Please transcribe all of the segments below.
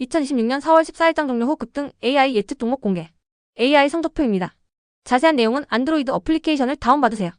2026년 4월 14일장 종료 후 급등 AI 예측 종목 공개. AI 성적표입니다. 자세한 내용은 안드로이드 어플리케이션을 다운받으세요.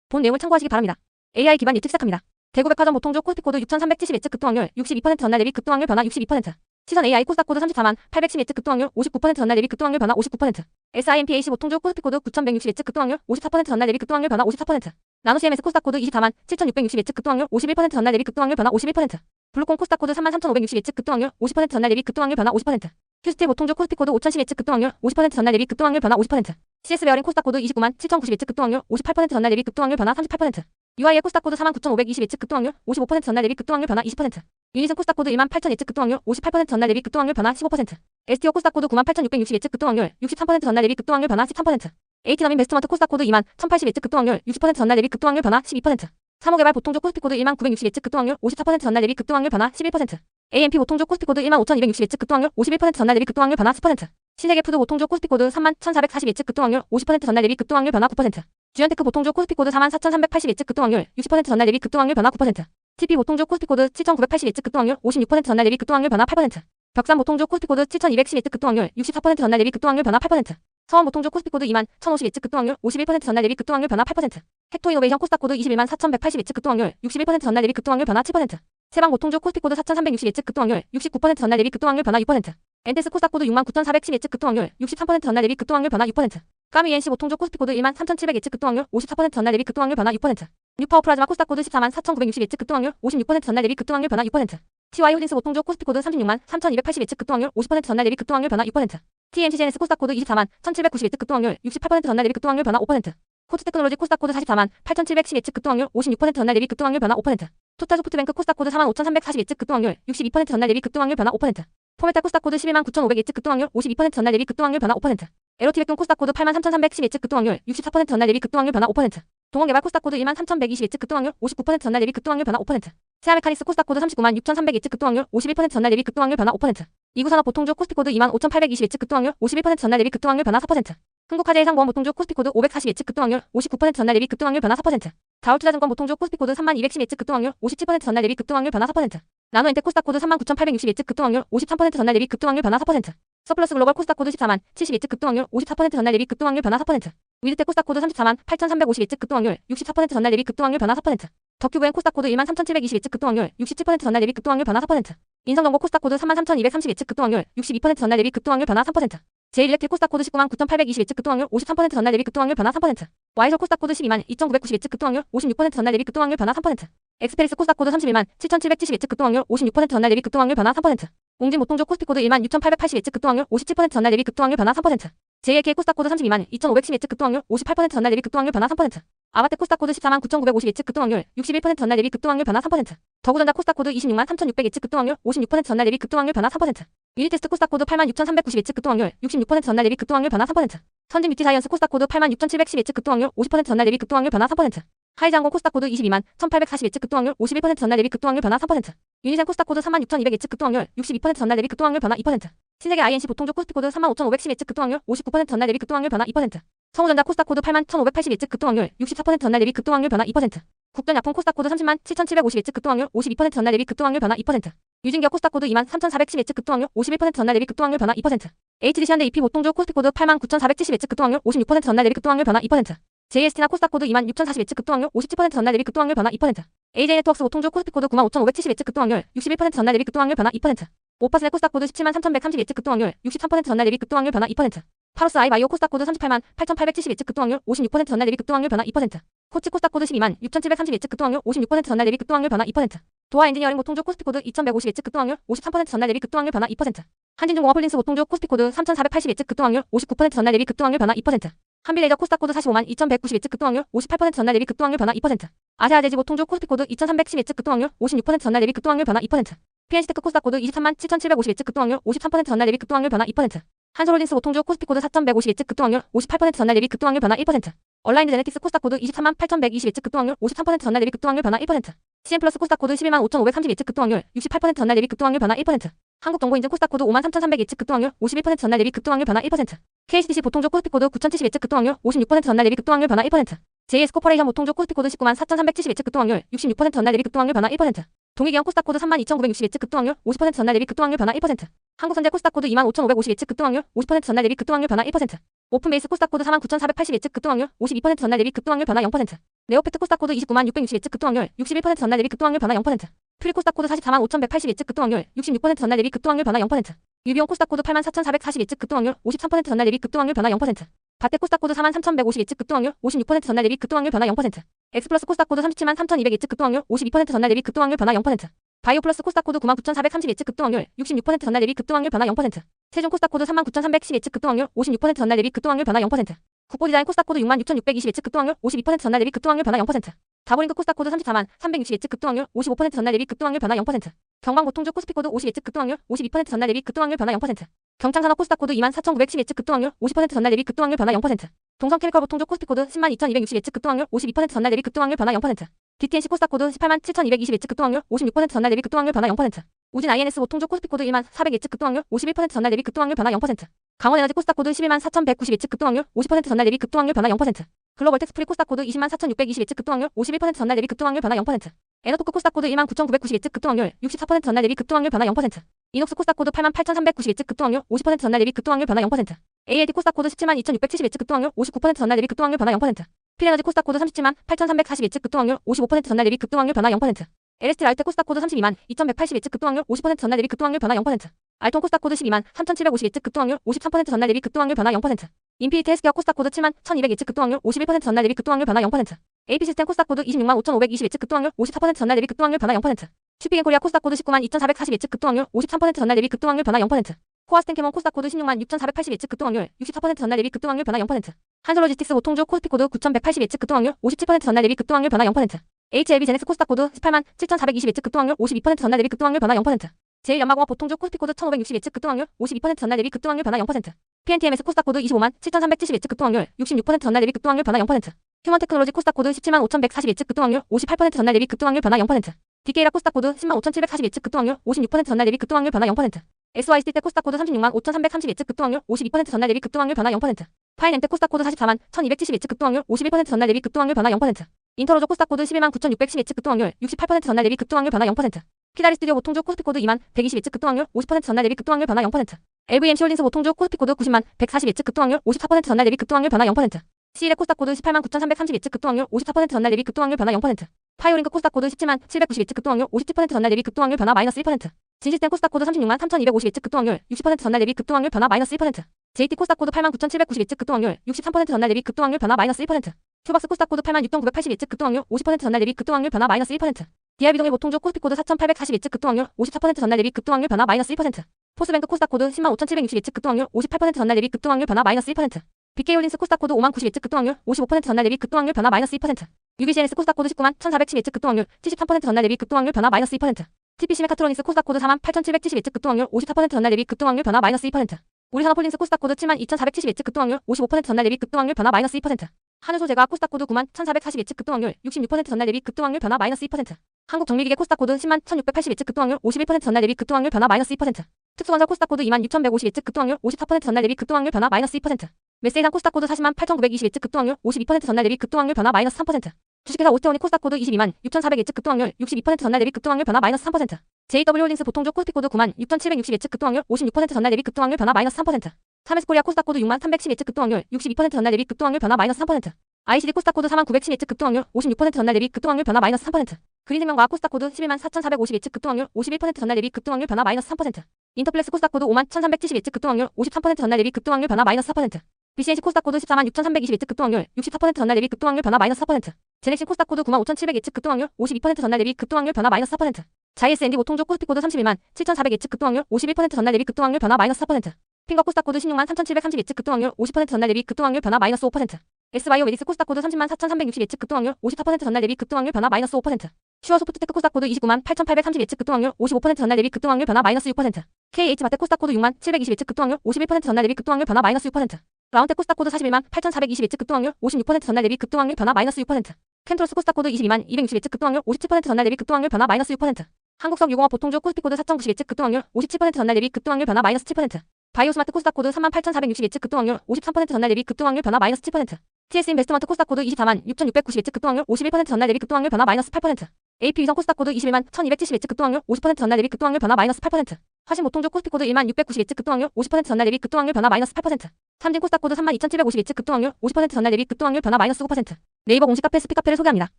본 내용을 참고하시기 바랍니다. AI 기반 예측 시작합니다. 대구백화점 보통주 코스피코드 6370 예측 급등확률 62% 전날 대비 급등확률 변화 62%. 시선 AI 코스닥코드 34만 810 예측 급등확률 59% 전날 대비 급등확률 변화 59%. SIMP AC 보통주 코스피코드 9160 예측 급등확률 54% 전날 대비 급등확률 변화 54%. 나노 CMS 코스닥코드 24만 7660 예측 급등확률 51% 전날 대비 급등확률 변화 51%. 블루콘 코스닥코드 33,560 예측 급등확률 50% 전날 대비 급등확률 변화 50%. 휴스틸 보통주 코스피코드 5010 예측 급등확률 50% 전날 대비 급등확률 변화 50%. CS 베어링 코스닥코드 29만 7090 예측 급등확률 58% 전날 대비 급등확률 변화 38%. UI의 코스닥코드 49,520 예측 급등확률 55% 전날 대비 급등확률 변화 20%. 유니슨 코스닥코드 18,000 예측 급등확률 58% 전날 대비 급등확률 변화 15%. STO 코스닥코드 98,660 예측 급등확률 63% 전날 대비 급등확률 변화 13%. H너민 베스트먼트 코스닥코드 21,080 예측 급등확률 60% 전날 대비 급등확률 변화 12%. 사모개발 보통주 코스피코드 19,960 예측 급등확률 54% 전날 대비 급등확률 변화 11%. AMP 보통주 코스피코드 15,260 예측 급등확률 51% 전날 대비 급등확률 변화 10%. 신세계푸드 보통주 코스피코드 31,440 예측 급등확률 50% 전날 대비 급등확률 변화 9%. 주연테크 보통주 코스피코드 44,380 예측 급등확률 60% 전날 대비 급등확률 변화 9%. TP 보통주 코스피코드 7,980 예측 급등확률 56% 전날 대비 급등확률 변화 8%. 벽산 보통주 코스피코드 7,210 예측 급등확률 64% 전날 대비 급등확률 변화 8%. 서원 보통주 코스피코드 21,050 예측 급등확률 51% 전날 대비 급등확률 변화 8%. 헥토이노베이션 코스닥코드 21만 4,180 예측 급등확률 61% 전날 대비 급등확률 변화 7%. 세방 보통주 코스피코드 4,360 예측 급등확률 69% 전날 대비 급등확률 변화 6%. 엔테스 코스닥코드 69,410 예측 급등확률 63% 전날 대비 급등확률 변화 6%. 까미 ENC 보통주 코스피코드 13,700 예측 급등확률 54% 전날 대비 급등확률 변화 6%. 뉴파워 플라즈마 코스닥코드 14만 4,960 예측 급등확률 56% 전날 대비 급등확률 변화 6%. TY 홀딩스 보통주 코스피코드 36만 3,280 예측 급등확률 50% 전날 대비 급등확률 변화 6%. TMCGNS 코스닥코드 24만 1,790 예측 급등확률 68% 전날 대비 급등확률 변화 5%. 코츠테크놀로지 코스닥코드 44만 8,710 예측 급등확률 56% 전날 대비 급등확률 변화 5%. 토탈소프트뱅크 코스닥코드 45,340 예측 급등확률 62% 전날 대비 급등확률 변화 5%. 포메탈 코스닥코드 11만 9,500 예측 급등확률 52% 전날 대비 급등확률 변화 5%. 에로티백동 코스닥코드 83,310 예측 급등확률 64% 전날 대비 급등확률 변화 5%. 동원개발 코스닥코드 13,120 예측 급등확률 59% 전날 대비 급등확률 변화 5%. 세아메카닉스 코스닥코드 39만 6,300 예측 급등확률 51% 전날 대비 급등확률 변화 5%. 이구산업 보통주 코스피코드 25,820 예측 급등확률 51% 전날 대비 급등확률 변화 4%. 흥국화재해상보험 보통주 코스피코드 540 예측 급등확률 59% 전날 대비 급등확률 변화 4%. 다울투자증권 보통주 코스피코드 32,110 예측 급등확률 57% 전날 대비 급등확률 변화 4%. 나노엔텍 코스닥코드 39,860 예측 급등확률 53% 전날 대비 급등확률 변화 4%. 서플러스 글로벌 코스닥코드 14만 70 예측 급등확률 54% 전날 대비 급등확률 변화 4%. 위드텍 코스닥코드 34만 8,350 예측 급등확률 64% 전날 대비 급등확률 변화 4%. 덕큐브엔 코스닥코드 23,720 예측 급등확률 67% 전날 대비 급등확률 변화 4%. 인성정보 코스닥코드 33,230 예측 급등확률 62% 전날 대비 급등확률 변화 3%. 제일일렉트릭 코스닥코드 19만 9,820 예측 급등확률 53% 전날 대비 급등확률 변화 3%. 와이설 코스닥코드 12만 2,990 예측 급등확률 56% 전날 대비 급등확률 변화 3%. 엑스페리스 코스닥코드 31만 7,770 예측 급등확률 56% 전날 대비 급등확률 변화 3%. 웅진 보통주 코스피코드 1만 6,880 예측 급등확률 57% 전날 대비 급등확률 변화 3%. JLK 코스닥코드 32만 2,510 예측 급등확률 58% 전날 대비 급등확률 변화 3%. 아바떼 코스닥코드 14만 9,950 예측 급등확률 61% 전날 대비 급등확률 변화 3%. 더구전자 코스닥코드 26만 3,600 예측 급등확률 56% 전날 대비 급등확률 변화 3%. 유니테스트 코스닥코드 8만 6,390 예측 급등확률 66% 전날 대비 급등확률 변화 3%. 선진 뷰티사이언스 코스닥코드 8만 6,710 예측 급등확률 50% 전날 대비 급등확률 변화 3%. 하이장공 코스닥코드 22만 1,840 예측 급등확률 51% 전날 대비 급등확률 변화 3%. 유니센 코스닥코드 36,200 예측 급등확률 62% 전날 대비 급등확률 변화 2%. 신세계 INC 보통주 코스피코드 35,510 예측 급등확률 59% 전날 대비 급등확률 변화 2%. 성우전자 코스닥코드 8만 1,580 예측 급등확률 64% 전날 대비 급등확률 변화 2%. 국전약품 코스닥코드 30만 7,750 예측 급등확률 52% 전날 대비 급등확률 변화 2%. 유진기업 코스닥코드 2만 3,410 예측 급등확률 51% 전날 대비 급등확률 변화 2%. HD시한대 EP 보통주 코스피코드 8만 9,470 예측 급등확률 56% 전날 대비 급등확률 변화 2%. JST나 코스닥코드 2만 6,040 예측 급등확률 57% 전날 대비 급등확률 변화 2%. AJ네트워크스 보통주 코스피코드 9만 5,570 예측 급등확률 61% 전날 대비 급등확률 변화 2%. 오파스넷 코스닥코드 17만 3,130 예측 급등확률 63% 전날 대비 급등확률 변화 2%. 파로스 아이바이오 코스닥코드 38만 8,870 예측 급등확률 56% 전날 대비 급등확률 변화 2%. 코치 코스닥코드 12만 6,730 예측 급등확률 56% 전날 대비 급등확률 변화 2%. 도화 엔지니어링 보통주 코스피코드 2,150 예측 급등확률 53% 전날 대비 급등확률 변화 2%. 한진중공업홀딩스 보통주 코스피코드 3,480 예측 급등확률 59% 전날 대비 급등확률 변화 2%. 한빌레이저 코스닥코드 45만 2,190 예측 급등확률 58% 전날 대비 급등확률 변화 2%. 아세아제지 보통주 코스피코드 2,310 예측 급등확률 56% 전날 대비 급등확률 변화 2%. PNC테크 코스닥코드 23만 7,750 예측 급등확률 53% 전날 대비 급등확률 변화 2%. 한솔홀딩스 보통주 코스피코드 4,150 예측 급등확률 58% 전날 대비 급등확률 변화 1%. 얼라인드 제네틱스 코스닥코드 23만 8,120 예측 급등확률 53% 전날 대비 급등확률 변화 1%. CN플러스 코스닥코드 11만 5,530 예측 급등확률 68% 전날 대비 급등확률 변화 1%. 한국정보인증 코스닥코드 5만 3,300 예측 급등확률 51% 전날 대비 급등확률 변화 1%. KCDC 보통주 코스피코드 9,070 예측 급등확률 56% 전날 대비 급등확률 변화 1%. JS 코퍼레이션 보통주 코스피코드 19만 4,370 예측 급등확률 66% 전날 대비 급등확률 변화 1%. 동해기형 코스닥 코드 32,960 예측 급등확률 50% 전날 대비 급등확률 변화 1%. 한국선제 코스닥 코드 25,550 예측 급등확률 50% 전날 대비 급등확률 변화 1%. 오픈베이스 코스닥 코드 49,480 예측 급등확률 52% 전날 대비 급등확률 변화 0%. 네오팩트 코스닥 코드 29660 예측 급등확률 61% 전날 대비 급등확률 변화 0%. 퓨리 코스닥 코드 445,180 예측 급등확률 66% 전날 대비 급등확률 변화 0%. 유비온 코스닥 코드 84,440 예측 급등확률 53% 전날 대비 급등확률 변화 0%. 바텍 코스닥 코드 43,150 예측 급등확률 56% 전날 대비 급등확률 변화 0%. 엑스플러스 코스닥 코드 37,3200 예측 급등확률 52% 전날 대비 급등확률 변화 0%. 바이오플러스 코스닥 코드 99,430 예측 급등확률 66% 전날 대비 급등확률 변화 0%. 세종 코스닥 코드 39,310 예측 급등확률 56% 전날 대비 급등확률 변화 0%. 국보디자인 코스닥 코드 66,620 예측 급등확률 52% 전날 대비 급등확률 변화 0%. 다보링크 코스닥 코드 34,360 예측 급등확률 55% 전날 대비 급등확률 변화 0%. 경방보통주 코스피 코드 50 예측 급등확률 52% 전날 대비 급등확률 변화 0%. 경창산업 코스닥 코드 24,910 예측 급등확률 50% 전날 대비 급등확률 변화 0%. 동성케미컬 보통주 코스피 코드 102,260 예측 급등확률 52% 전날 대비 급등확률 변화 0%. DTNC 코스닥 코드 187,220 예측 급등확률 56% 전날 대비 급등확률 변화 0%. 우진 INS 보통주 코스피 코드 14,400 예측 급등확률 51% 전날 대비 급등확률 변화 0%. 강원에너지 코스닥 코드 114,190 예측 급등확률 50% 전날 대비 급등확률 변화 0%. 글로벌 텍스프리 코스닥 코드 204,620 예측 급등확률 51% 전날 대비 급등확률 변화 0%. 에너토크 코스닥 코드 19,990 예측 급등확률 64% 전날 대비 급등확률 변화 0%. 이녹스 코스닥 코드 88,390 예측 급등확률 50% 전날 대비 급등확률 변화 0%. ALD 코스닥 코드 172,670 예측 급등확률 59% 전날 대비 급등확률 변화 0%. 필에너지 코스닥 코드 378,340 예측 급등확률 55% 전날 대비 급등확률 변화 0%. LST 라이트 코스닥 코드 322,280 예측 급등확률 50% 전날 대비 급등확률 변화 0%. 알톤 코스닥 코드 123,750 예측 급등확률 53% 전날 대비 급등확률 변화 0%. 인피니트 헬스케어 코스닥 코드 71,200 예측 급등확률 51% 전날 대비 급등확률 변화 0%. AP 시스템 코스닥 코드 265,520 예측 급등확률 54% 전날 대비 급등확률 변화 0%. 슈피겐코리아 코스닥 코드 192,440 예측 급등확률 53% 전날 대비 급등확률 변화 0%. 코아스텐캐몬 코스닥 코드 166,480 예측 급등확률 64% 전날 대비 급등확률 변화 0%. 한솔로지스틱스 보통주 코스피 코드 9,180 예측 급등확률 57% 전날 대비 급등확률 변화 0%. HLB 제넥스 코스닥 코드 187,420 예측 급등확률 52% 전날 대비 급등확률 변화 0%. 제일연마공업 보통주 코스피 코드 1,560 예측 급등확률 52% 전날 대비 급등확률 변화 0%. PNTMS 코스닥 코드 257,370 예측 급등확률 66% 전날 대비 급등확률 변화 0%. 휴먼테크놀로지 코스닥 코드 175,140 예측 급등확률 58% 전날 대비 급등확률 변화 0%. 디케이라 코스닥 코드 105,740 예측 급등확률 56% 전날 대비 급등확률 변화 0%. SYST 때 코스닥 코드 365,330 예측 급등확률 52% 전날 대비 급등확률 변화 0%. 파인엠텍 코스닥 코드 44,1270 예측 급등확률 51% 전날 대비 급등확률 변화 0%. 인터로조 코스닥 코드 119,610 예측 급등확률 68% 전날 대비 급등확률 변화 0%. 키다리 스튜디오 보통주 코스피 코드 21,120 예측 급등확률 50% 전날 대비 급등확률 변화 0%. LVMC 홀딩스 보통주 코스피 코드 901,140 예측 급등확률 54% 전날 대비 급등확률 변화 0%. 시일의 코스닥 코드 189,330 예측 급등확률 54% 전날 대비 급등확률 변화 0%. 파이오링크 코스닥 코드 17790 예측 급등확률 57% 전날 대비 급등확률 변화 -1%. 진시스템 코스닥 코드 363,250 예측 급등확률 60% 전날 대비 급등확률 변화 -1%. JT 코스닥 코드 89,790 예측 급등확률 63% 전날 대비 급등확률 변화 -1%. 큐박스 코스닥 코드 86,980 예측 급등확률 50% 전날 대비 급등확률 변화 -1%. DR비동의 보통주 코스피 코드 4,840 예측 급등확률 54% 전날 대비 급등확률 변화 -1%. 포스뱅크 코스닥 코드 105,760 예측 급등확률 58% 전날 대비 급등확률 변화 -1%. BK홀딩스 코스닥 코드 50,090 예측 급등확률 55% 전날 대비 급등확률 변화 -2%. UBCNS 코스닥 코드 191,410 예측 급등확률 73% 전날 대비 급등확률 변화 -2%. TPC 메카트로닉스 코스닥 코드 48,770 예측 급등확률 54% 전날 대비 급등확률 변화 -2%. 우리산업홀딩스 코스닥 코드 72,470 예측 급등확률 55% 전날 대비 급등확률 변화 -2%. 한우소재가 코스닥 코드 91,440 예측 급등확률 66% 전날 대비 급등확률 변화 -2%. 한국정밀기계 코스닥 코드 101,680 예측 급등확률 51% 전날 대비 급등확률 변화 -2%. 특수건설 코스닥 코드 26,150 예측 급등확률 54% 전날 대비 급등확률 변화 -2%. 메세이산 코스닥 코드 408,920 예측 급등확률 52% 전날 대비 급등확률 변화 -3%. 주식회사 오스테오니 코스닥 코드 226,400 예측 급등확률 62% 전날 대비 급등확률 변화 -3%. JW홀딩스 보통주 코스피 코드 96,760 예측 급등확률 56% 전날 대비 급등확률 변화 -3%. 삼에스코리아 코스닥 코드 63,110 예측 급등확률 62% 전날 대비 급등확률 변화 -3%. ICD 코스닥 코드 49,910 예측 급등확률 56% 전날 대비 급등확률 변화 -3%. 그린생명과학 코스닥 코드 114,450 예측 급등확률 51% 전날 대비 급등확률 변화 -3%. 인터플렉스 코스닥 코드 51,370 예측 급등확률 53% 전날 대비 급등확률 변화 -4%. BCNC 코스닥 코드 146,320 예측 급등확률 64% 전날 대비 급등확률 변화 -4%. 제넥신 코스닥 코드 95,700 예측 급등확률 52% 전날 대비 급등확률 변화 -4%. 자이에스앤디 보통주 코스피 코드 317,400 예측 급등확률 51% 전날 대비 급등확률 변화 -4%. 핑거 코스닥 코드 163,730 예측 급등확률 50% 전날 대비 급등확률 변화 -5%. S바이오 메딕스 코스닥 코드 304,360 예측 급등확률 54% 전날 대비 급등확률 변화 -5%. 슈어소프트테크 코스닥 코드 298,830 예측 급등확률 55% 전날 대비 급등확률 변화 -6%. KH마텍 코스닥 코드 6720 예측 급등확률 51% 전날 대비 급등확률 변화 -6%. 라운텍 코스닥 코드 418,420 예측 급등확률 56% 전날 대비 급등확률 변화 -6%. 켄트로스 코스닥 코드 222,260 예측 급등확률 57% 전날 대비 급등확률 변화 -6%. 한국석유공업 보통주 코스피 코드 4,090 예측 급등확률 57% 전날 대비 급등확률 변화 -7%. 바이오스마트 코스닥 코드 38,460 예측 급등확률 53% 전날 대비 급등확률 변화 -7%. TS인베스트먼트 코스닥 코드 246,690 예측 급등확률 51% 전날 대비 급등확률 변화 -8%. AP 위성 코스닥 코드 21만 1270 예측 급등확률 50% 전날 대비 급등확률 변화 마이너스 8%. 화신 보통주 코스피 코드 1만 690 예측 급등확률 50% 전날 대비 급등확률 변화 마이너스 8%. 삼진 코스닥 코드 3만 2750 예측 급등확률 50% 전날 대비 급등확률 변화 마이너스 9%. 네이버 공식 카페 스피카페를 소개합니다.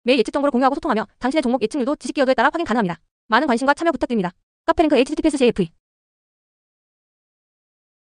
매일 예측 정보를 공유하고 소통하며 당신의 종목 예측률도 지식 기여도에 따라 확인 가능합니다. 많은 관심과 참여 부탁드립니다. 카페 링크 https://jf